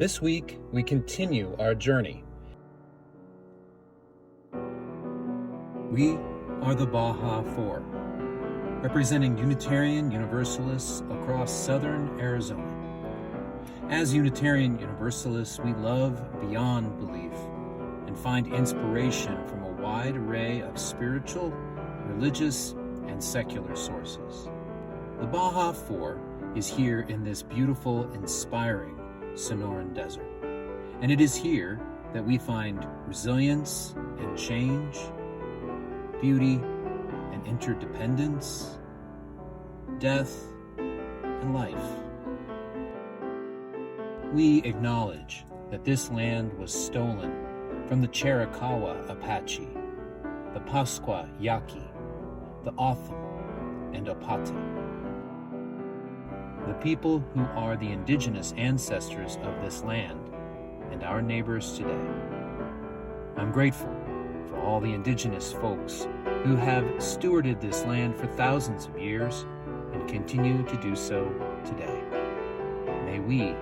This week, we continue our journey. We are the Baja Four, representing Unitarian Universalists across southern Arizona. As Unitarian Universalists, we love beyond belief and find inspiration from a wide array of spiritual, religious, and secular sources. The Baja Four is here in this beautiful, inspiring Sonoran desert. And it is here that we find resilience and change, beauty and interdependence, death and life. We acknowledge that this land was stolen from the Chiricahua Apache, the Pascua Yaqui, the Otham, and Opata, the people who are the indigenous ancestors of this land and our neighbors today. I'm grateful for all the indigenous folks who have stewarded this land for thousands of years and continue to do so today. May we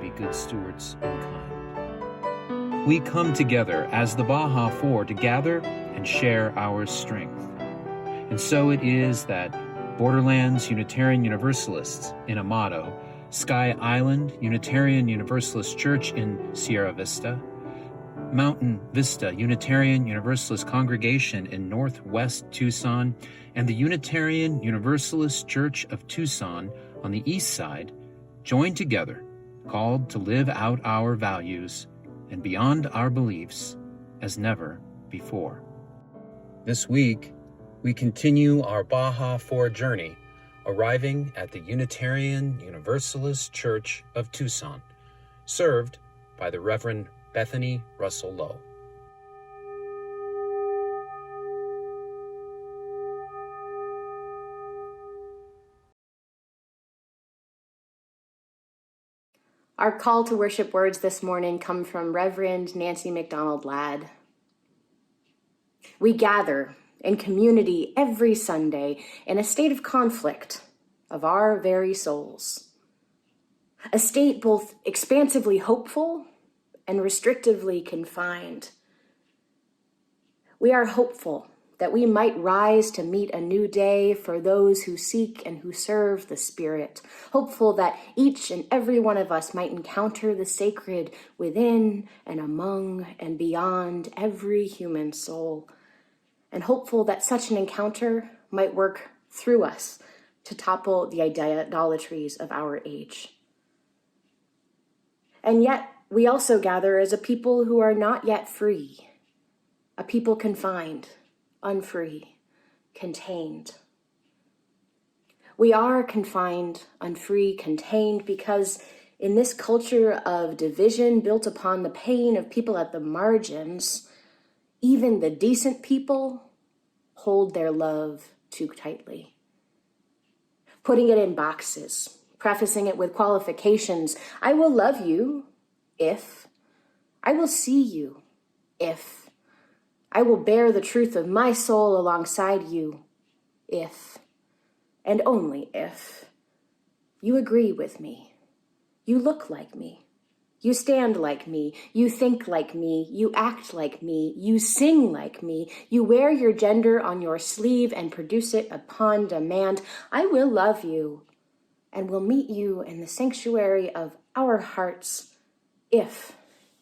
be good stewards in kind. We come together as the Baja Four to gather and share our strength. And so it is that Borderlands Unitarian Universalists in Amado, Sky Island Unitarian Universalist Church in Sierra Vista, Mountain Vista Unitarian Universalist Congregation in Northwest Tucson, and the Unitarian Universalist Church of Tucson on the east side join together, called to live out our values and beyond our beliefs as never before. This week, we continue our Baja Four journey, arriving at the Unitarian Universalist Church of Tucson, served by the Reverend Bethany Russell Lowe. Our call to worship words this morning come from Reverend Nancy McDonald Ladd. We gather in community every Sunday in a state of conflict of our very souls, a state both expansively hopeful and restrictively confined. We are hopeful that we might rise to meet a new day for those who seek and who serve the Spirit, hopeful that each and every one of us might encounter the sacred within and among and beyond every human soul, and hopeful that such an encounter might work through us to topple the idolatries of our age. And yet, we also gather as a people who are not yet free, a people confined, unfree, contained. We are confined, unfree, contained because in this culture of division built upon the pain of people at the margins, even the decent people hold their love too tightly, putting it in boxes, prefacing it with qualifications. I will love you if, I will see you if, I will bear the truth of my soul alongside you if, and only if, you agree with me, you look like me, you stand like me, you think like me, you act like me, you sing like me, you wear your gender on your sleeve and produce it upon demand. I will love you and will meet you in the sanctuary of our hearts if,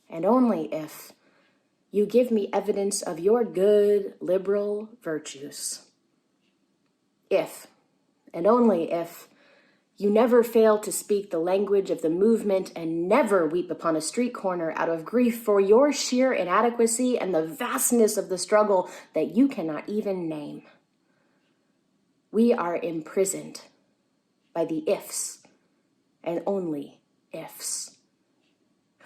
and only if, you give me evidence of your good liberal virtues. If, and only if, you never fail to speak the language of the movement and never weep upon a street corner out of grief for your sheer inadequacy and the vastness of the struggle that you cannot even name. We are imprisoned by the ifs and only ifs.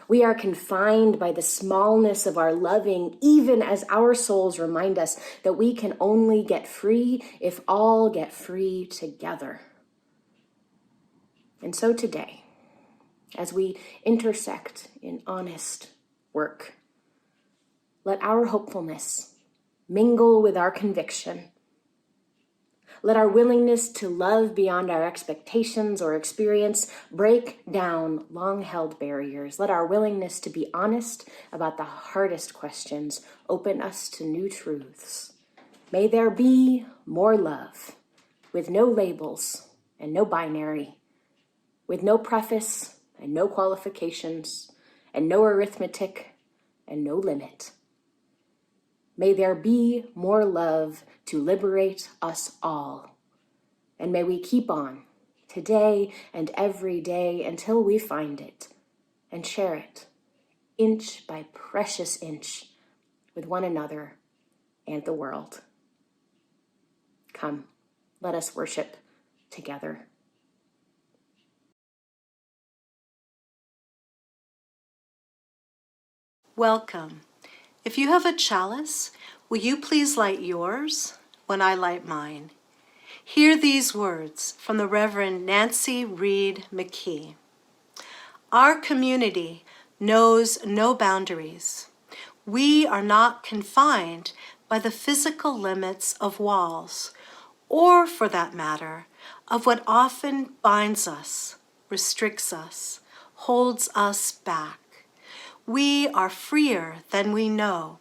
We are confined by the smallness of our loving, even as our souls remind us that we can only get free if all get free together. And so today, as we intersect in honest work, let our hopefulness mingle with our conviction. Let our willingness to love beyond our expectations or experience break down long-held barriers. Let our willingness to be honest about the hardest questions open us to new truths. May there be more love, with no labels and no binary, with no preface and no qualifications, and no arithmetic and no limit. May there be more love to liberate us all. And may we keep on today and every day until we find it and share it, inch by precious inch, with one another and the world. Come, let us worship together. Welcome. If you have a chalice, will you please light yours when I light mine? Hear these words from the Reverend Nancy Reed McKee. Our community knows no boundaries. We are not confined by the physical limits of walls, or for that matter, of what often binds us, restricts us, holds us back. We are freer than we know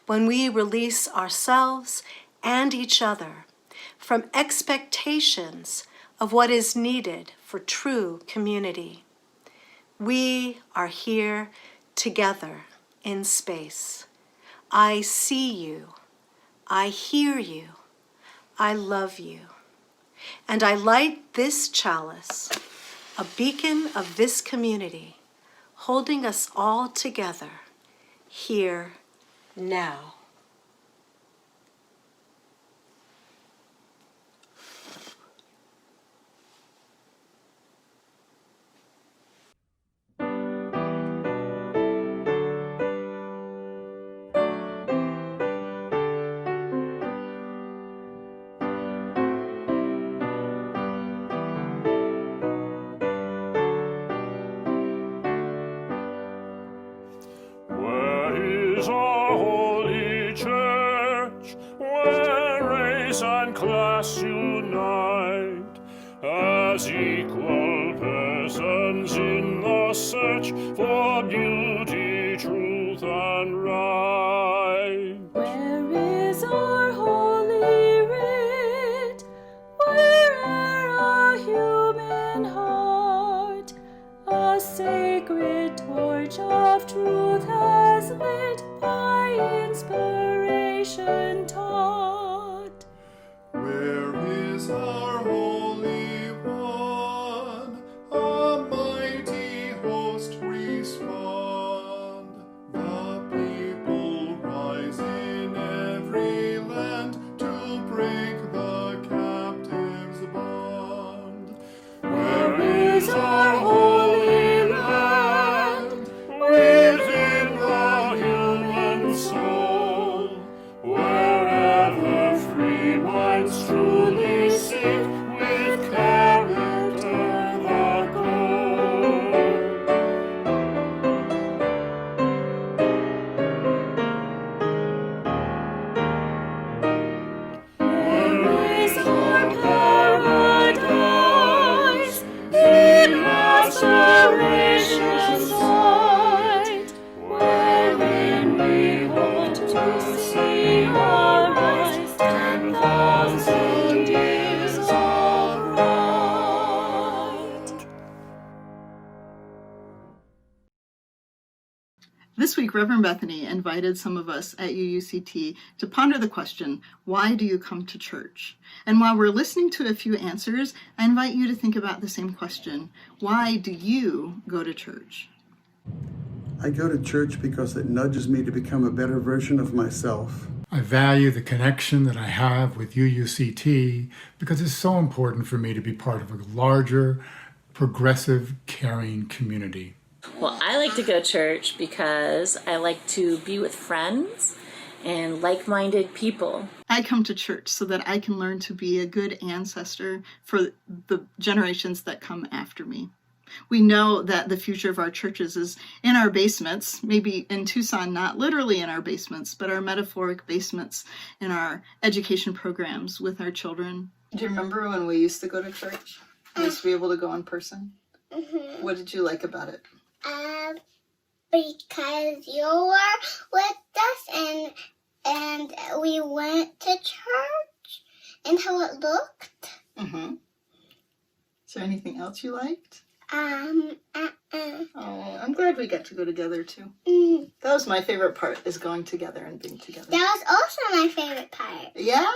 when we release ourselves and each other from expectations of what is needed for true community. We are here together in space. I see you. I hear you. I love you. And I light this chalice, a beacon of this community, holding us all together here now. Class unite as equal persons in the search for beauty, truth, and right. Where is our holy writ? Where'er a human heart a sacred torch of truth has lit, by inspiration taught. Where is our Holy One? A mighty host respond. The people rise in every land to break the captive's bond. Where is our holy land? Within the human soul, wherever free minds truly seek with character the goal. Where is our paradise? In aspiration's sight, wherein we hope to see arise 10,000 years of right. This week, Reverend Bethany invited some of us at UUCT to ponder the question, why do you come to church? And while we're listening to a few answers, I invite you to think about the same question. Why do you go to church? I go to church because it nudges me to become a better version of myself. I value the connection that I have with UUCT because it's so important for me to be part of a larger, progressive, caring community. Well, I like to go to church because I like to be with friends and like-minded people. I come to church so that I can learn to be a good ancestor for the generations that come after me. We know that the future of our churches is in our basements, maybe in Tucson, not literally in our basements, but our metaphoric basements in our education programs with our children, Do you remember when we used to go to church? We used to be able to go in person. Mm-hmm. What did you like about it? Because you were with us and we went to church and how it looked. Mm-hmm. Is there anything else you liked? Oh, I'm glad we got to go together too. Mm. That was my favorite part, is going together and being together. That was also my favorite part. Yeah?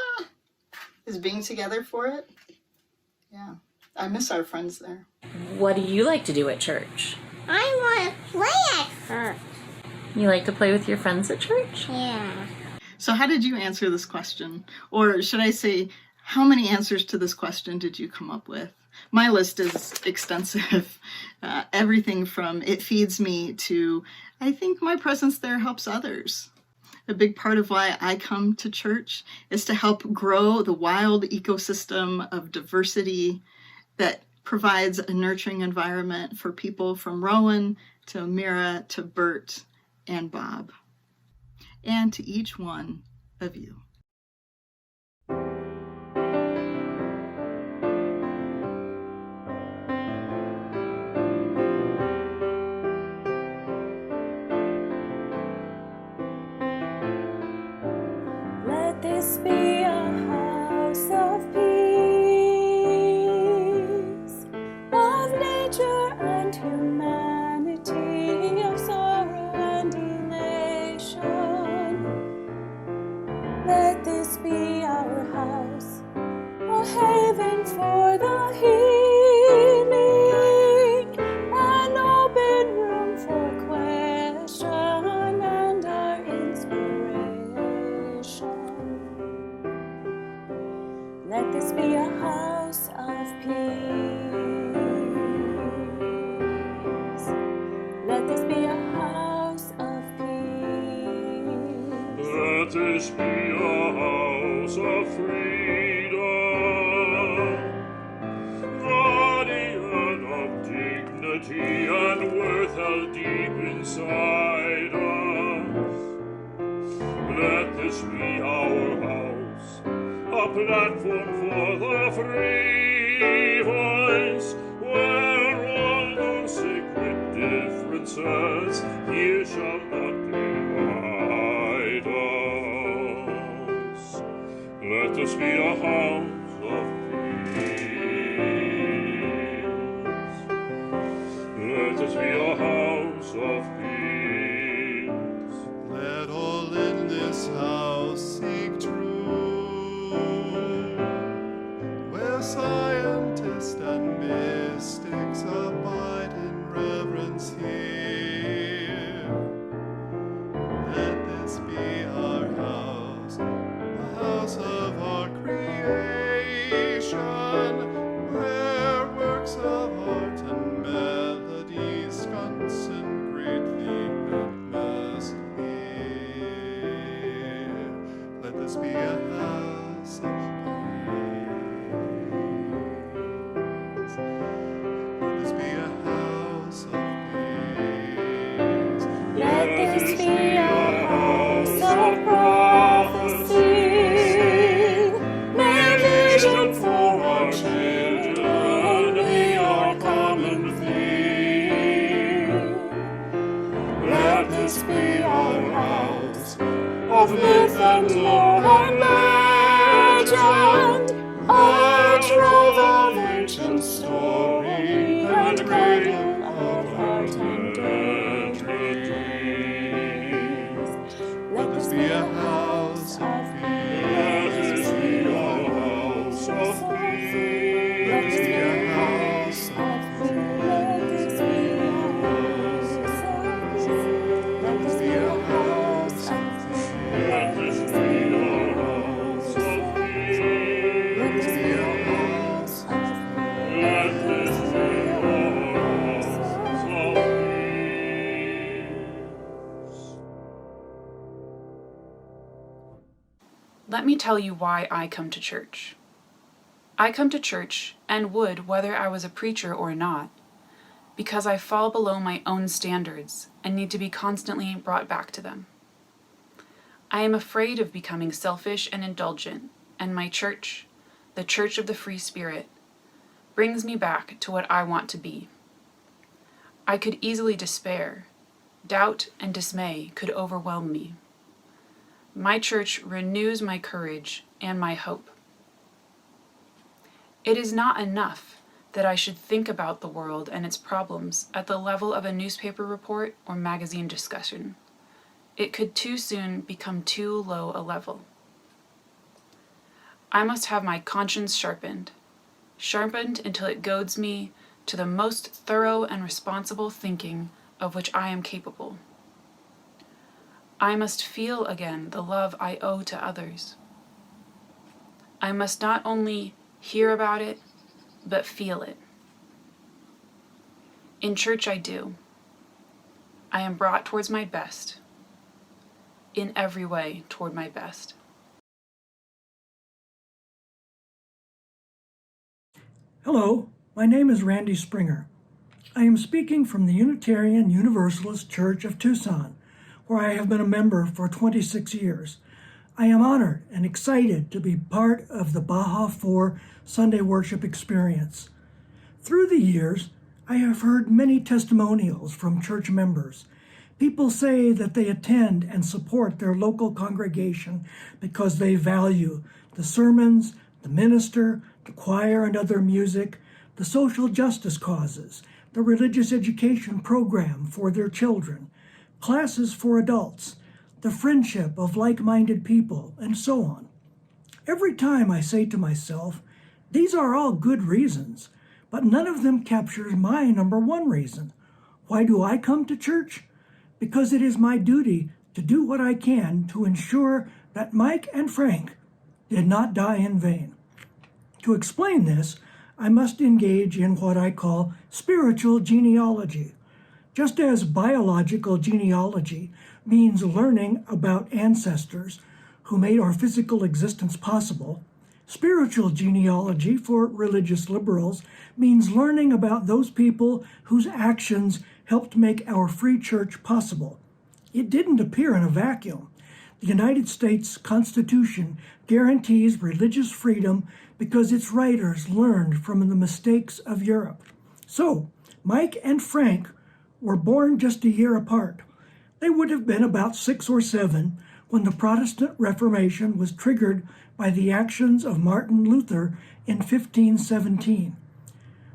Is being together for it? Yeah. I miss our friends there. What do you like to do at church? I want to play at church. You like to play with your friends at church? Yeah. So how did you answer this question? Or should I say, how many answers to this question did you come up with? My list is extensive. Everything from it feeds me to I think my presence there helps others. A big part of why I come to church is to help grow the wild ecosystem of diversity that provides a nurturing environment for people from Rowan to Mira to Bert and Bob, and to each one of you. Let this be a house of peace, of nature and humanity, of sorrow and elation. Let this be our house, a haven for the healing, an open room for question and our inspiration. Let this be a house of peace. Let this be a house of peace. Let this be a house of freedom, guardian of dignity and worth held deep inside us. Let this be our house, a platform for the free voice, where all those sacred differences here shall not divide us. Let us be a house of peace. Let us be a house of peace. Let all in this house seek truth, where scientists and mystics abide in reverence here. Let this be our house, the house of our creation, where works of art and melodies consecrately witness here. Let this be a house of peace. Let this be a house of peace. Let this be a house of prophecy. May vision for our children be our common theme. Let this be our house of myth and lore and legend, a trove of ancient story and cradle of our tender dreams. Let this be a house of Let this be a house of peace. Let this be a house of peace. Let this be a house of peace. Let this be a house of peace. Let this be a house of Let this be a house of peace. Let me tell you why I come to church. I come to church, and would whether I was a preacher or not, because I fall below my own standards and need to be constantly brought back to them. I am afraid of becoming selfish and indulgent, and my church, the the Church of the Free Spirit, brings me back to what I want to be. I could easily despair. Doubt and dismay could overwhelm me. My church renews my courage and my hope. It is not enough that I should think about the world and its problems at the level of a newspaper report or magazine discussion. It could too soon become too low a level. I must have my conscience sharpened until it goads me to the most thorough and responsible thinking of which I am capable. I must feel again the love I owe to others. I must not only hear about it, but feel it. In church I do. I am brought towards my best. In every way toward my best. Hello, my name is Randy Springer. I am speaking from the Unitarian Universalist Church of Tucson, where I have been a member for 26 years. I am honored and excited to be part of the Baja 4 Sunday worship experience. Through the years, I have heard many testimonials from church members. People say that they attend and support their local congregation because they value the sermons, the minister, the choir and other music, the social justice causes, the religious education program for their children, classes for adults, the friendship of like-minded people, and so on. Every time I say to myself, these are all good reasons, but none of them captures my number one reason. Why do I come to church? Because it is my duty to do what I can to ensure that Mike and Frank did not die in vain. To explain this, I must engage in what I call spiritual genealogy. Just as biological genealogy means learning about ancestors who made our physical existence possible, spiritual genealogy for religious liberals means learning about those people whose actions helped make our free church possible. It didn't appear in a vacuum. The United States Constitution guarantees religious freedom because its writers learned from the mistakes of Europe. So, Mike and Frank were born just a year apart. They would have been about 6 or 7 when the Protestant Reformation was triggered by the actions of Martin Luther in 1517.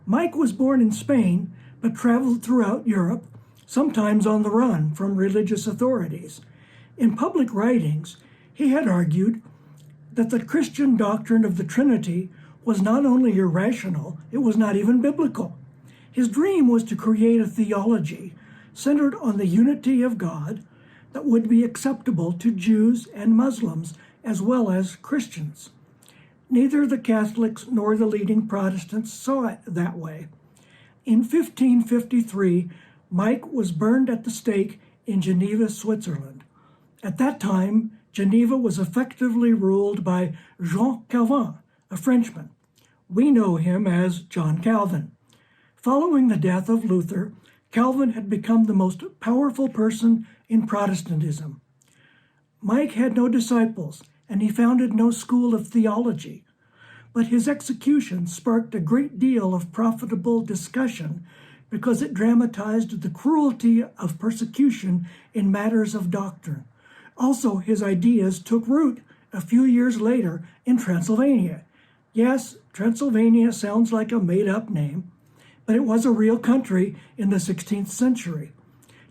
Mike was born in Spain, but traveled throughout Europe, sometimes on the run from religious authorities. In public writings, he had argued that the Christian doctrine of the Trinity was not only irrational, it was not even biblical. His dream was to create a theology centered on the unity of God that would be acceptable to Jews and Muslims as well as Christians. Neither the Catholics nor the leading Protestants saw it that way. In 1553, Mike was burned at the stake in Geneva, Switzerland. At that time, Geneva was effectively ruled by Jean Calvin, a Frenchman. We know him as John Calvin. Following the death of Luther, Calvin had become the most powerful person in Protestantism. Mike had no disciples, and he founded no school of theology. But his execution sparked a great deal of profitable discussion because it dramatized the cruelty of persecution in matters of doctrine. Also, his ideas took root a few years later in Transylvania. Yes, Transylvania sounds like a made-up name, but it was a real country in the 16th century.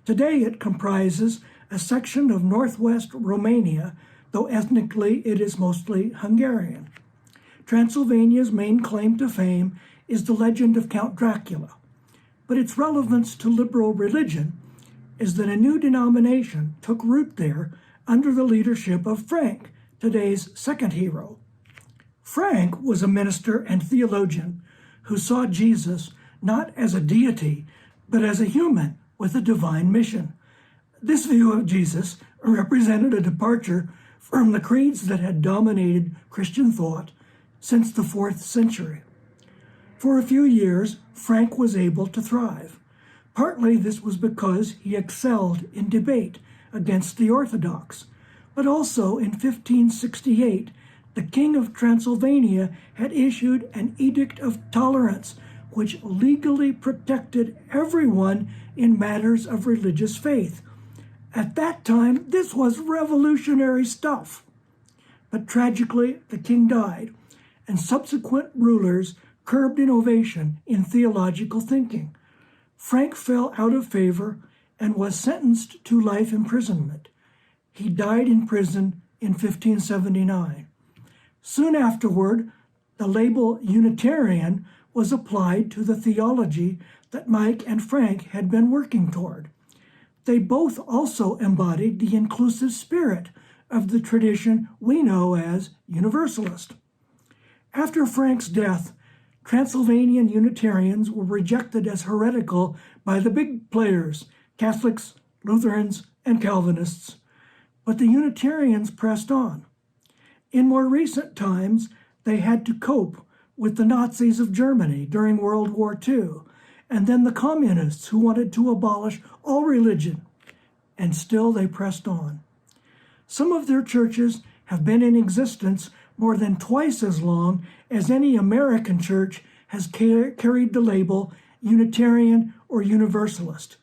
Today it comprises a section of northwest Romania, though ethnically it is mostly Hungarian. Transylvania's main claim to fame is the legend of Count Dracula, but its relevance to liberal religion is that a new denomination took root there under the leadership of Frank, today's second hero. Frank was a minister and theologian who saw Jesus not as a deity, but as a human with a divine mission. This view of Jesus represented a departure from the creeds that had dominated Christian thought since the 4th century. For a few years, Frank was able to thrive. Partly this was because he excelled in debate against the Orthodox, but also in 1568, the King of Transylvania had issued an Edict of Tolerance, which legally protected everyone in matters of religious faith. At that time, this was revolutionary stuff. But tragically, the king died, and subsequent rulers curbed innovation in theological thinking. Frank fell out of favor and was sentenced to life imprisonment. He died in prison in 1579. Soon afterward, the label Unitarian was applied to the theology that Mike and Frank had been working toward. They both also embodied the inclusive spirit of the tradition we know as Universalist. After Frank's death, Transylvanian Unitarians were rejected as heretical by the big players, Catholics, Lutherans, and Calvinists. But the Unitarians pressed on. In more recent times, they had to cope with the Nazis of Germany during World War II, and then the communists who wanted to abolish all religion. And still they pressed on. Some of their churches have been in existence more than twice as long as any American church has carried the label Unitarian or Universalist.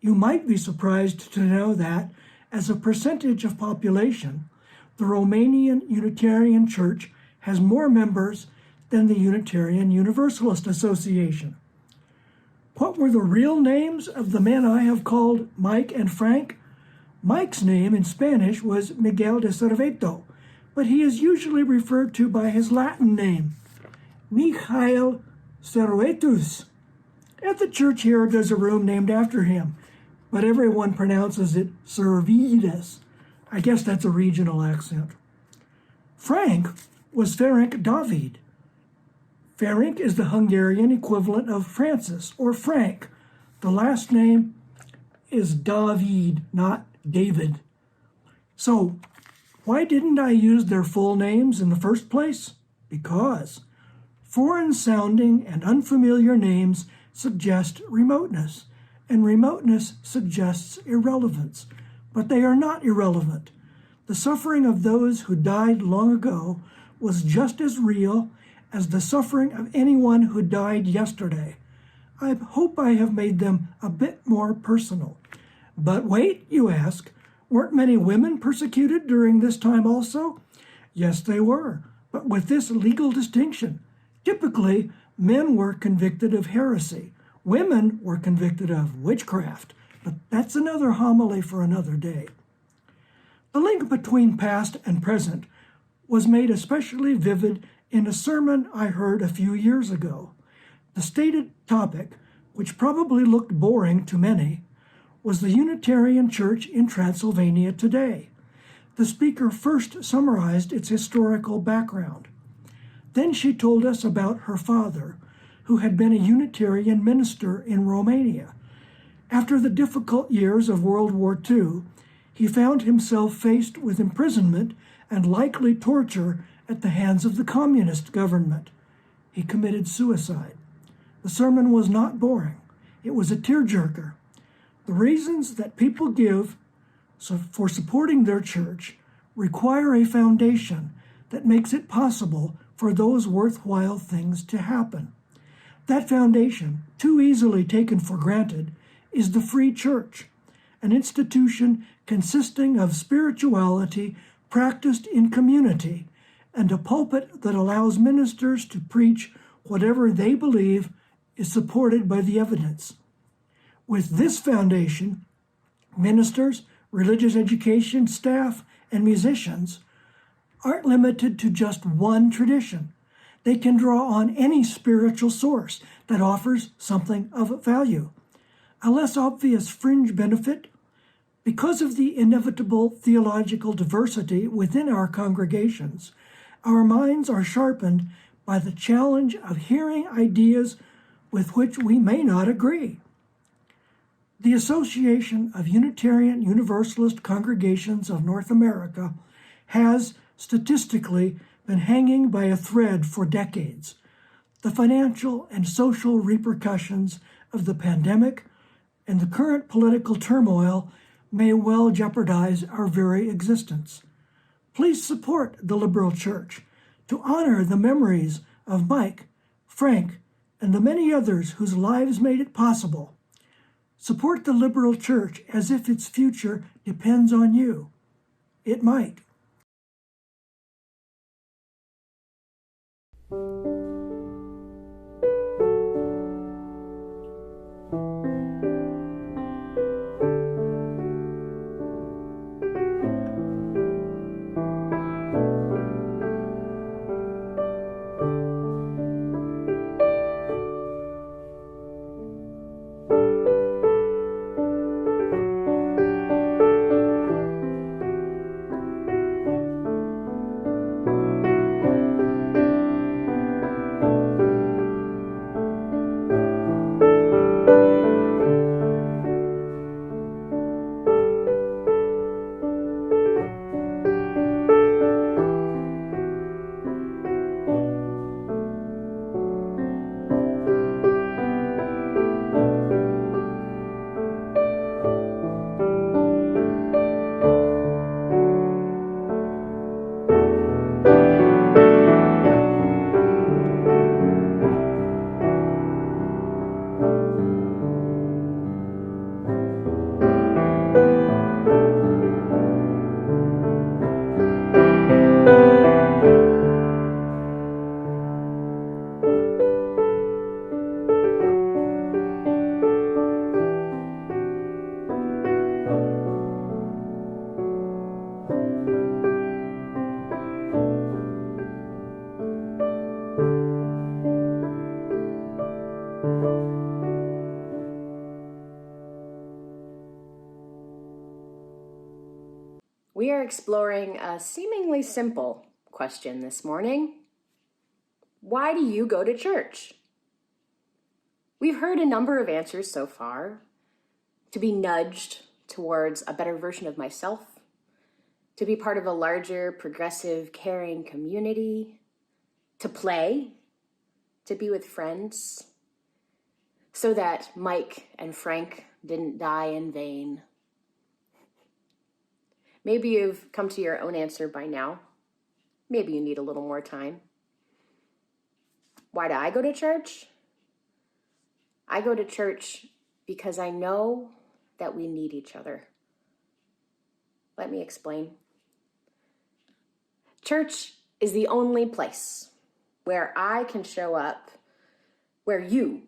You might be surprised to know that, as a percentage of population, the Romanian Unitarian Church has more members than the Unitarian Universalist Association. What were the real names of the men I have called Mike and Frank? Mike's name in Spanish was Miguel de Cerveto, but he is usually referred to by his Latin name, Michael Servetus. At the church here, there's a room named after him, but everyone pronounces it Servetus. I guess that's a regional accent. Frank was Ferenc David. Ferenc is the Hungarian equivalent of Francis or Frank. The last name is David, not David. So, why didn't I use their full names in the first place? Because foreign-sounding and unfamiliar names suggest remoteness, and remoteness suggests irrelevance. But they are not irrelevant. The suffering of those who died long ago was just as real as the suffering of anyone who died yesterday. I hope I have made them a bit more personal. But wait, you ask, weren't many women persecuted during this time also? Yes, they were, but with this legal distinction. Typically, men were convicted of heresy. Women were convicted of witchcraft, but that's another homily for another day. The link between past and present was made especially vivid in a sermon I heard a few years ago. The stated topic, which probably looked boring to many, was the Unitarian Church in Transylvania today. The speaker first summarized its historical background. Then she told us about her father, who had been a Unitarian minister in Romania. After the difficult years of World War II, he found himself faced with imprisonment and likely torture at the hands of the communist government. He committed suicide. The sermon was not boring. It was a tearjerker. The reasons that people give for supporting their church require a foundation that makes it possible for those worthwhile things to happen. That foundation, too easily taken for granted, is the free church, an institution consisting of spirituality practiced in community and a pulpit that allows ministers to preach whatever they believe is supported by the evidence. With this foundation, ministers, religious education staff, and musicians aren't limited to just one tradition. They can draw on any spiritual source that offers something of value. A less obvious fringe benefit, because of the inevitable theological diversity within our congregations, our minds are sharpened by the challenge of hearing ideas with which we may not agree. The Association of Unitarian Universalist Congregations of North America has, statistically, been hanging by a thread for decades. The financial and social repercussions of the pandemic and the current political turmoil may well jeopardize our very existence. Please support the liberal church to honor the memories of Mike, Frank, and the many others whose lives made it possible. Support the liberal church as if its future depends on you. It might. We are exploring a seemingly simple question this morning. Why do you go to church? We've heard a number of answers so far. To be nudged towards a better version of myself, to be part of a larger, progressive, caring community, to play, to be with friends, so that Mike and Frank didn't die in vain. Maybe you've come to your own answer by now. Maybe you need a little more time. Why do I go to church? I go to church because I know that we need each other. Let me explain. Church is the only place where I can show up, where you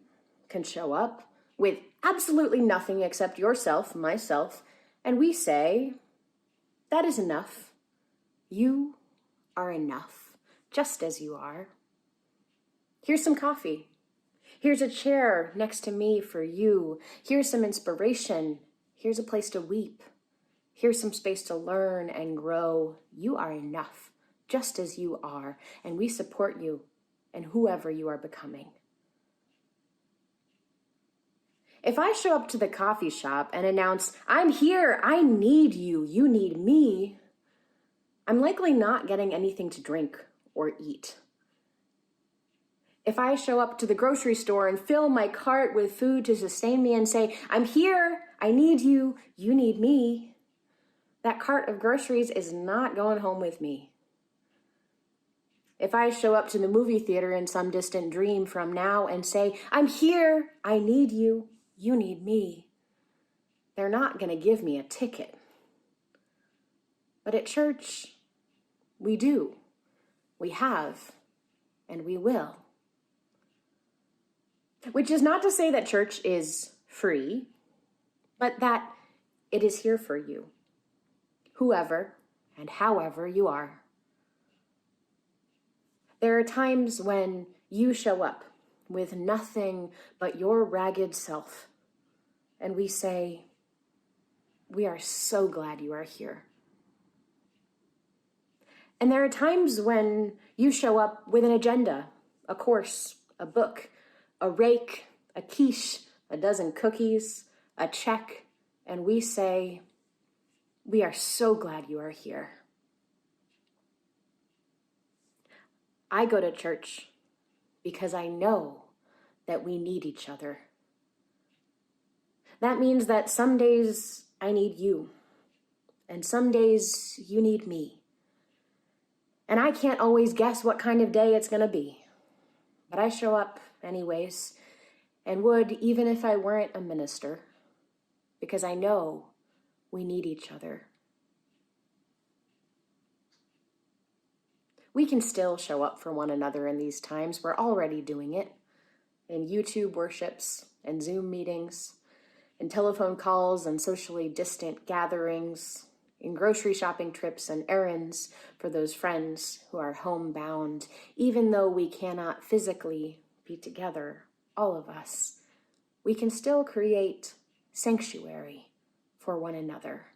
can show up with absolutely nothing except yourself, myself, and we say, that is enough. You are enough, just as you are. Here's some coffee. Here's a chair next to me for you. Here's some inspiration. Here's a place to weep. Here's some space to learn and grow. You are enough, just as you are, and we support you and whoever you are becoming. If I show up to the coffee shop and announce, I'm here, I need you, you need me, I'm likely not getting anything to drink or eat. If I show up to the grocery store and fill my cart with food to sustain me and say, I'm here, I need you, you need me, that cart of groceries is not going home with me. If I show up to the movie theater in some distant dream from now and say, I'm here, I need you, you need me, they're not going to give me a ticket. But at church, we do, we have, and we will. Which is not to say that church is free, but that it is here for you, whoever and however you are. There are times when you show up with nothing but your ragged self, and we say, we are so glad you are here. And there are times when you show up with an agenda, a course, a book, a rake, a quiche, a dozen cookies, a check, and we say, we are so glad you are here. I go to church because I know that we need each other. That means that some days I need you, and some days you need me. And I can't always guess what kind of day it's going to be. But I show up anyways, and would even if I weren't a minister, because I know we need each other. We can still show up for one another in these times. We're already doing it in YouTube worships and Zoom meetings, in telephone calls and socially distant gatherings, in grocery shopping trips and errands for those friends who are homebound, even though we cannot physically be together, all of us. We can still create sanctuary for one another.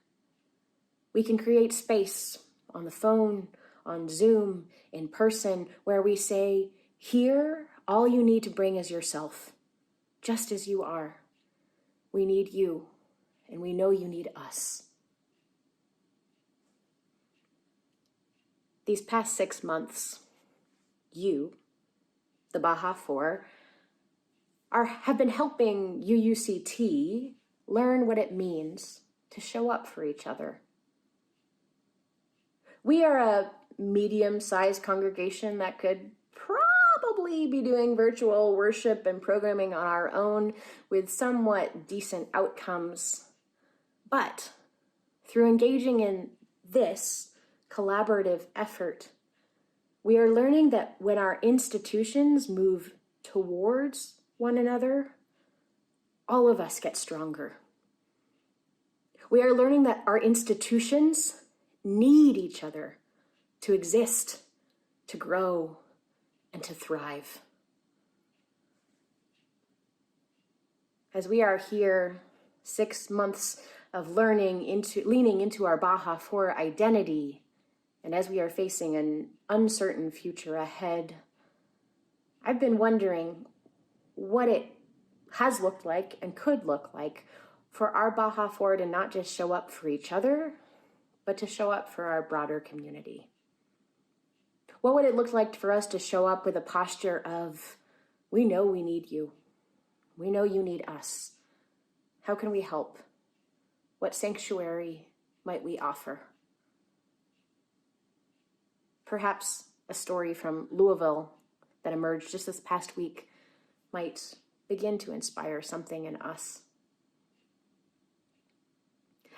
We can create space on the phone, on Zoom, in person, where we say, here, all you need to bring is yourself, just as you are. We need you, and we know you need us. These past 6 months, you, the Baja 4, have been helping UUCT learn what it means to show up for each other. We are a medium-sized congregation that could probably be doing virtual worship and programming on our own with somewhat decent outcomes. But through engaging in this collaborative effort, we are learning that when our institutions move towards one another, all of us get stronger. We are learning that our institutions need each other to exist, to grow, and to thrive. As we are here 6 months of learning leaning into our Baja 4 identity, and as we are facing an uncertain future ahead, I've been wondering what it has looked like and could look like for our Baja 4 to not just show up for each other, but to show up for our broader community. What would it look like for us to show up with a posture of, we know we need you. We know you need us. How can we help? What sanctuary might we offer? Perhaps a story from Louisville that emerged just this past week might begin to inspire something in us.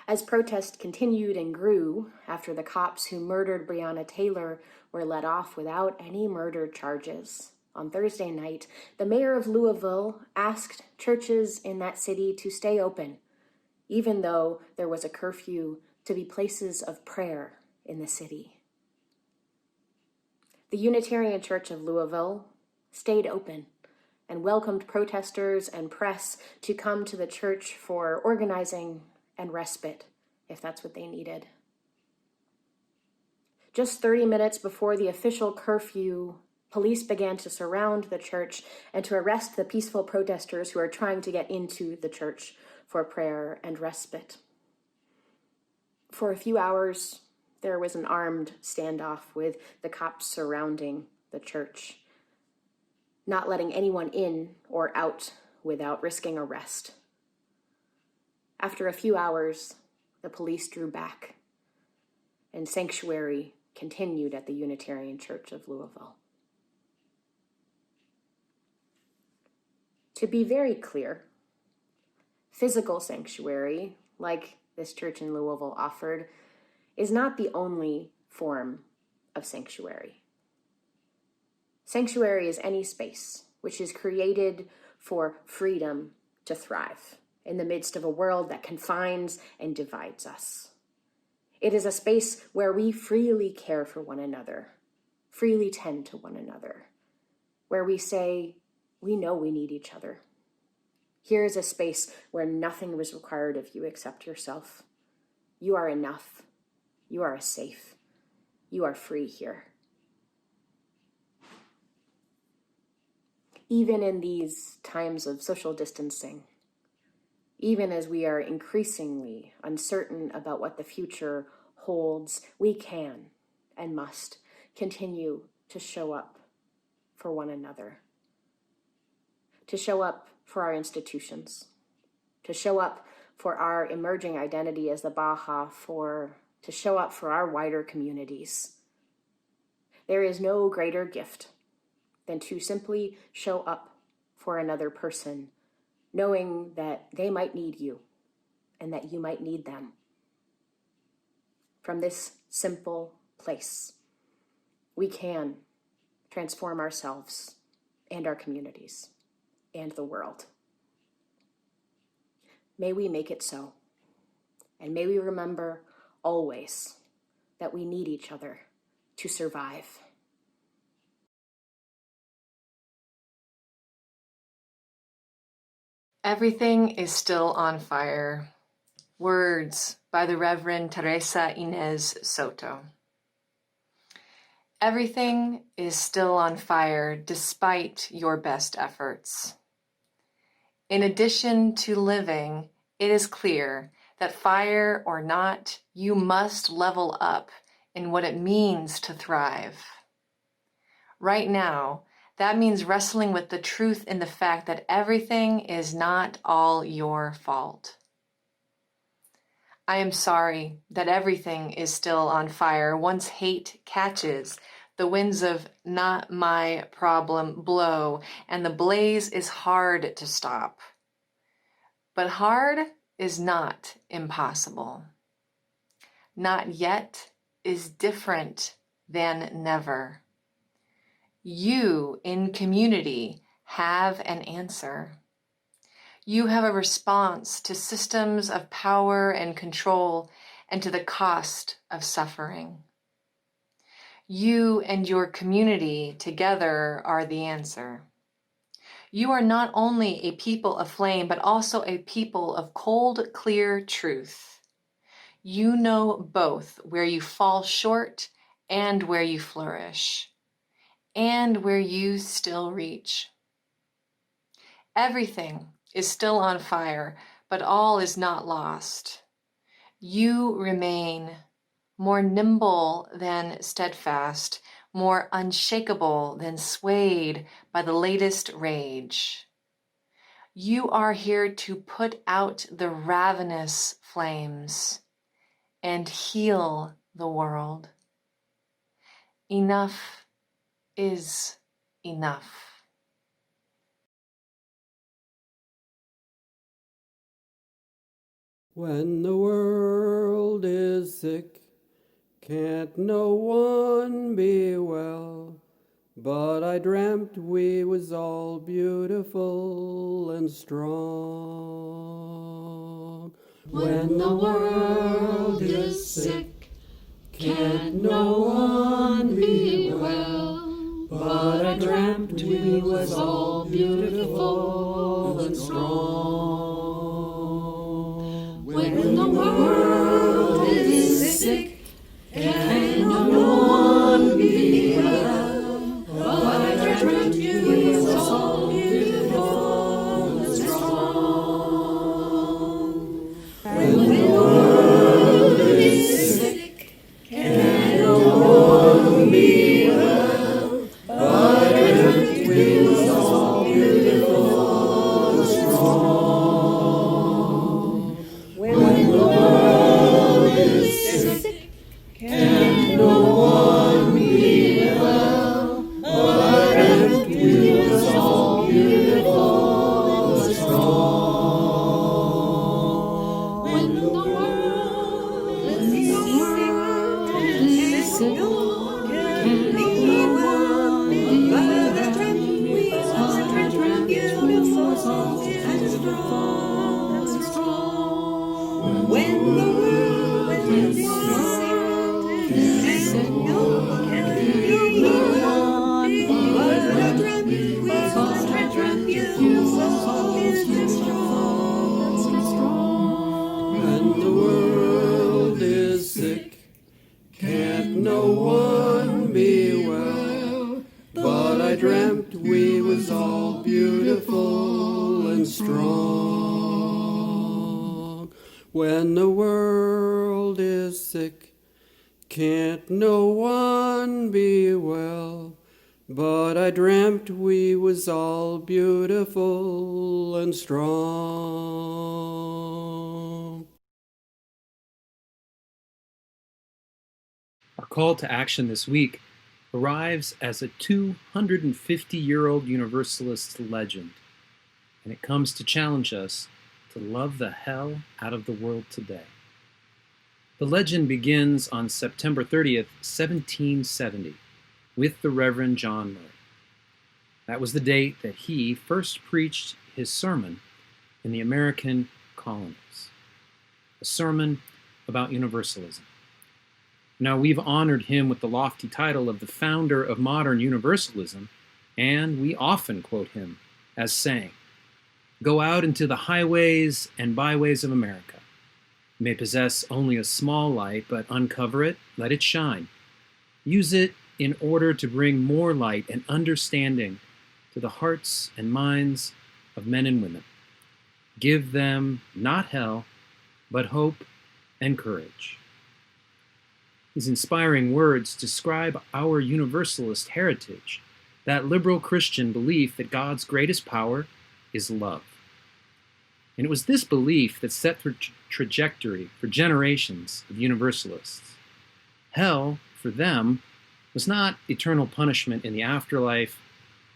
As protest continued and grew after the cops who murdered Breonna Taylor were let off without any murder charges, on Thursday night, the mayor of Louisville asked churches in that city to stay open, even though there was a curfew, to be places of prayer in the city. The Unitarian Church of Louisville stayed open and welcomed protesters and press to come to the church for organizing and respite, if that's what they needed. Just 30 minutes before the official curfew, police began to surround the church and to arrest the peaceful protesters who are trying to get into the church for prayer and respite. For a few hours, there was an armed standoff with the cops surrounding the church, not letting anyone in or out without risking arrest. After a few hours, the police drew back, and sanctuary continued at the Unitarian Church of Louisville. To be very clear, physical sanctuary, like this church in Louisville offered, is not the only form of sanctuary. Sanctuary is any space which is created for freedom to thrive in the midst of a world that confines and divides us. It is a space where we freely care for one another, freely tend to one another, where we say, we know we need each other. Here is a space where nothing was required of you except yourself. You are enough. You are safe. You are free here. Even in these times of social distancing, even as we are increasingly uncertain about what the future holds, we can and must continue to show up for one another, to show up for our institutions, to show up for our emerging identity as the Baja, to show up for our wider communities, There is no greater gift than to simply show up for another person, knowing that they might need you and that you might need them. From this simple place, we can transform ourselves and our communities and the world. May we make it so. And may we remember always that we need each other to survive. Everything is still on fire. Words by the Reverend Teresa Inez Soto. Everything is still on fire despite your best efforts. In addition to living, it is clear that fire or not, you must level up in what it means to thrive. Right now, that means wrestling with the truth in the fact that everything is not all your fault. I am sorry that everything is still on fire once hate catches, the winds of not my problem blow, and the blaze is hard to stop. But hard is not impossible. Not yet is different than never. You in community have an answer. You have a response to systems of power and control and to the cost of suffering. You and your community together are the answer. You are not only a people of flame, but also a people of cold, clear truth. You know both where you fall short and where you flourish, and where you still reach. Everything is still on fire, but all is not lost. You remain more nimble than steadfast, more unshakable than swayed by the latest rage. You are here to put out the ravenous flames and heal the world. Enough is enough. When the world is sick, can't no one be well, but I dreamt we was all beautiful and strong. When the world is sick, can't no one be well, but I dreamt we was all beautiful and strong. When the world is sick, can no one be well, but I dreamt you was all beautiful and strong. When the world is sick, can no one be well, but I dreamt we was all beautiful and strong. When the world is sick, can no one be well, but I dreamt we was all beautiful and strong. When the world is sick, can no one be well, but I dreamt we was all beautiful and strong. When the world is sick, no one can be well, but I dreamt we was all beautiful and strong. When the world is sick, can't no one be well, but I dreamt we was all beautiful and strong. When the world is sick, can't no one be well, but I dreamt we was all beautiful and strong. Our call to action this week arrives as a 250-year-old Universalist legend, and it comes to challenge us to love the hell out of the world today. The legend begins on September 30th, 1770, with the Reverend John Murray. That was the date that he first preached his sermon in the American colonies, a sermon about universalism. Now, we've honored him with the lofty title of the founder of modern universalism, and we often quote him as saying, "Go out into the highways and byways of America. You may possess only a small light, but uncover it, let it shine. Use it in order to bring more light and understanding to the hearts and minds of men and women. Give them not hell, but hope and courage." These inspiring words describe our Universalist heritage, that liberal Christian belief that God's greatest power is love. And it was this belief that set the trajectory for generations of Universalists. Hell, for them, was not eternal punishment in the afterlife,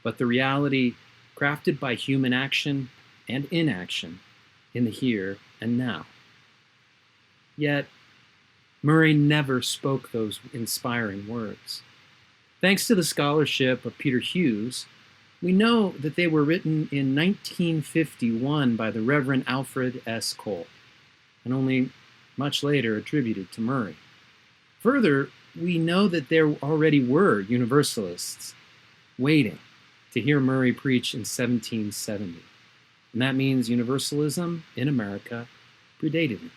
but the reality crafted by human action and inaction in the here and now. Yet, Murray never spoke those inspiring words. Thanks to the scholarship of Peter Hughes, we know that they were written in 1951 by the Reverend Alfred S. Cole, and only much later attributed to Murray. Further, we know that there already were Universalists waiting to hear Murray preach in 1770. And that means Universalism in America predated him.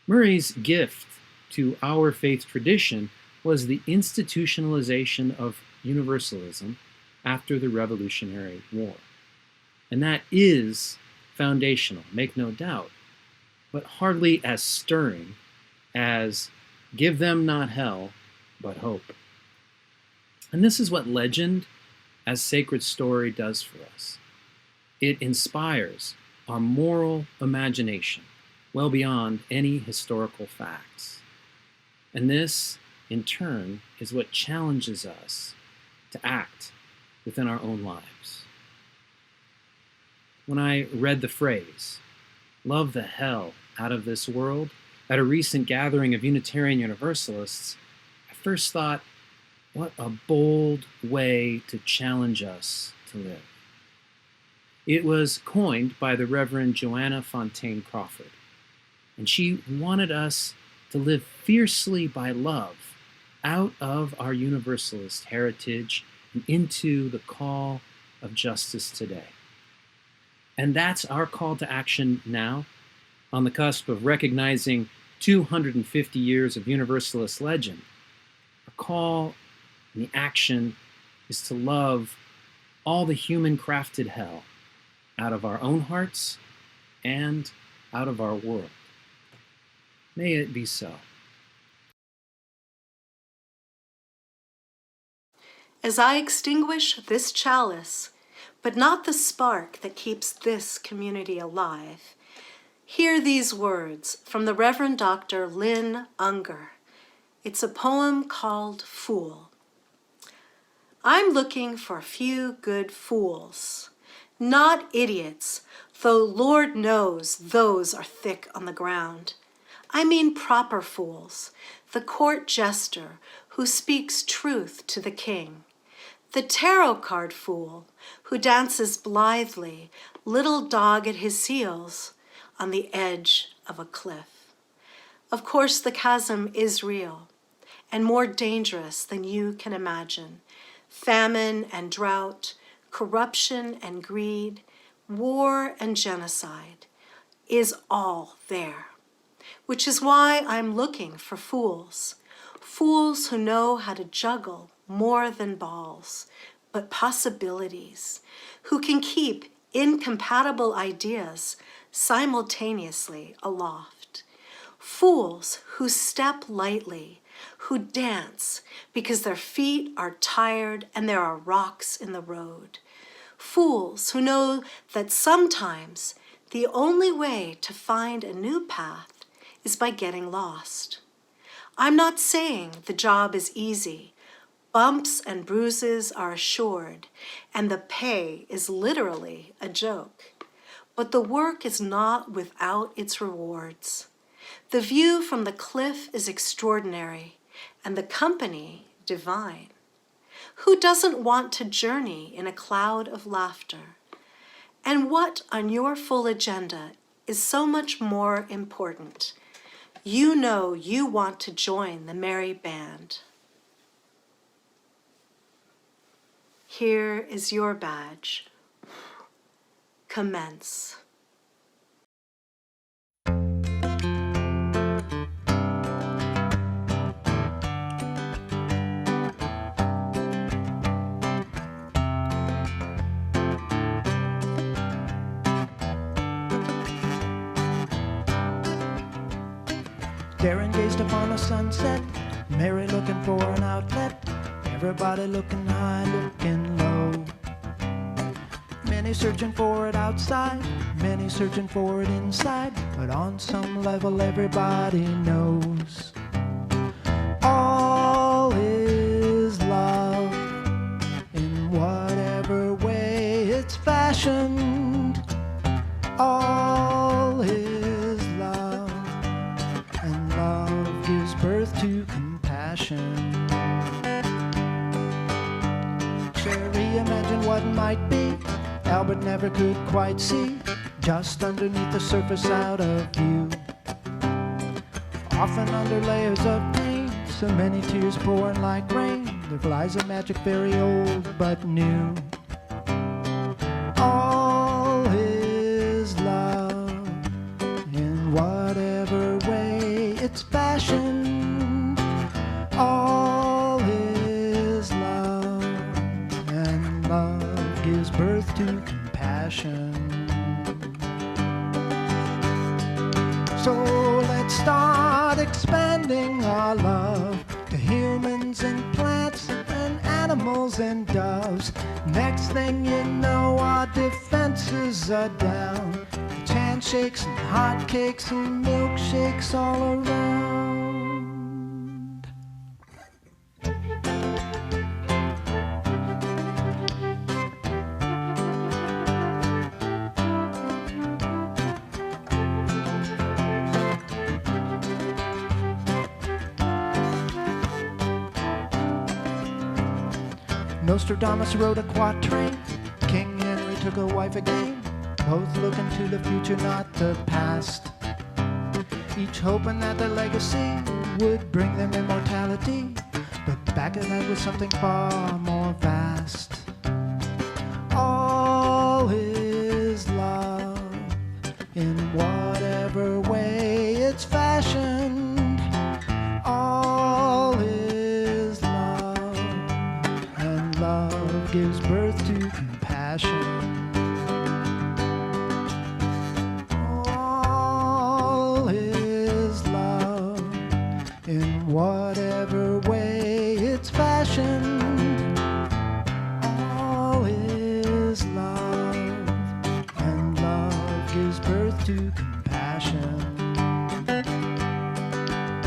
Murray's gift to our faith tradition was the institutionalization of Universalism after the Revolutionary War. And that is foundational, make no doubt, but hardly as stirring as "give them not hell, but hope." And this is what legend as sacred story does for us. It inspires our moral imagination well beyond any historical facts. And this, in turn, is what challenges us to act within our own lives. When I read the phrase, "love the hell out of this world," at a recent gathering of Unitarian Universalists, I first thought, what a bold way to challenge us to live. It was coined by the Reverend Joanna Fontaine Crawford, and she wanted us to live fiercely by love out of our Universalist heritage and into the call of justice today. And that's our call to action now, on the cusp of recognizing 250 years of Universalist legend. Our call and the action is to love all the human-crafted hell out of our own hearts and out of our world. May it be so. As I extinguish this chalice, but not the spark that keeps this community alive, hear these words from the Reverend Dr. Lynn Unger. It's a poem called Fool. I'm looking for a few good fools, not idiots, though Lord knows those are thick on the ground. I mean proper fools, the court jester who speaks truth to the king, the tarot card fool who dances blithely, little dog at his heels, on the edge of a cliff. Of course, the chasm is real and more dangerous than you can imagine. Famine and drought, corruption and greed, war and genocide is all there. Which is why I'm looking for fools. Fools who know how to juggle more than balls, but possibilities, who can keep incompatible ideas simultaneously aloft. Fools who step lightly, who dance because their feet are tired and there are rocks in the road. Fools who know that sometimes the only way to find a new path is by getting lost. I'm not saying the job is easy, Bumps and bruises are assured, and the pay is literally a joke. But the work is not without its rewards. The view from the cliff is extraordinary, and the company divine. Who doesn't want to journey in a cloud of laughter? And what on your full agenda is so much more important? You know you want to join the merry band. Here is your badge. Commence. Darren gazed upon a sunset, Mary looking for an outlet, everybody looking high, looking low. Many searching for it outside, many searching for it inside, but on some level everybody knows all is love in whatever way it's fashioned. All is love, and love gives birth to compassion. Sherry imagined what might be, Albert never could quite see, just underneath the surface out of view. Often under layers of pain, so many tears pouring like rain, there flies a magic fairy old but new. All is love in whatever way it's fashioned. All is love, and love gives birth to compassion. So let's start expanding our love to humans and plants and animals and doves. Next thing you know, our defenses are down. It's handshakes and hotcakes and milkshakes all around. Nostradamus wrote a quatrain, King Henry took a wife again, both looking to the future, not the past, each hoping that their legacy would bring them immortality, but back of that was something far more vast. All is love in whatever way it's fashioned. All is love, and love gives birth to compassion. All is love in whatever way it's fashioned. All is love, and love gives birth to compassion.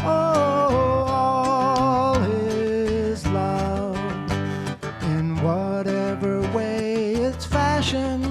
Oh, all is love in whatever way it's fashioned.